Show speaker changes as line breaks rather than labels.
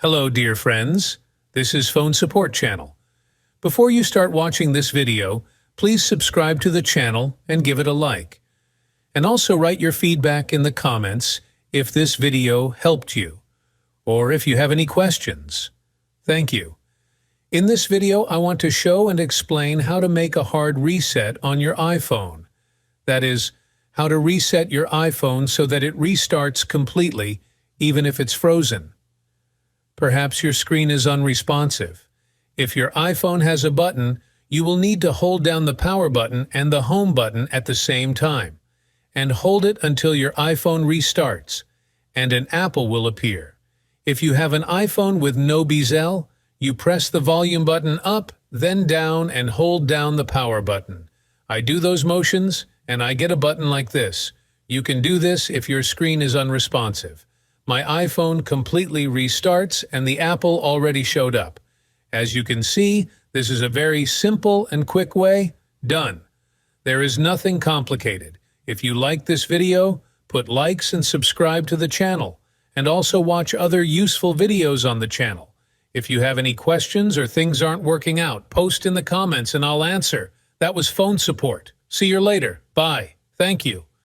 Hello, dear friends. This is Phone Support Channel. Before you start watching this video, please subscribe to the channel and give it a like. And also write your feedback in the comments if this video helped you, or if you have any questions. Thank you. In this video, I want to show and explain how to make a hard reset on your iPhone. That is, how to reset your iPhone so that it restarts completely, even if it's frozen. Perhaps your screen is unresponsive. If your iPhone has a button, you will need to hold down the power button and the home button at the same time, and hold it until your iPhone restarts, and an apple will appear. If you have an iPhone with no bezel, you press the volume button up, then down, and hold down the power button. I do those motions, and I get a button like this. You can do this if your screen is unresponsive. My iPhone completely restarts and the apple already showed up. As you can see, this is a very simple and quick way. Done. There is nothing complicated. If you like this video, put likes and subscribe to the channel, and also watch other useful videos on the channel. If you have any questions or things aren't working out, post in the comments and I'll answer. That was Phone Support. See you later. Bye. Thank you.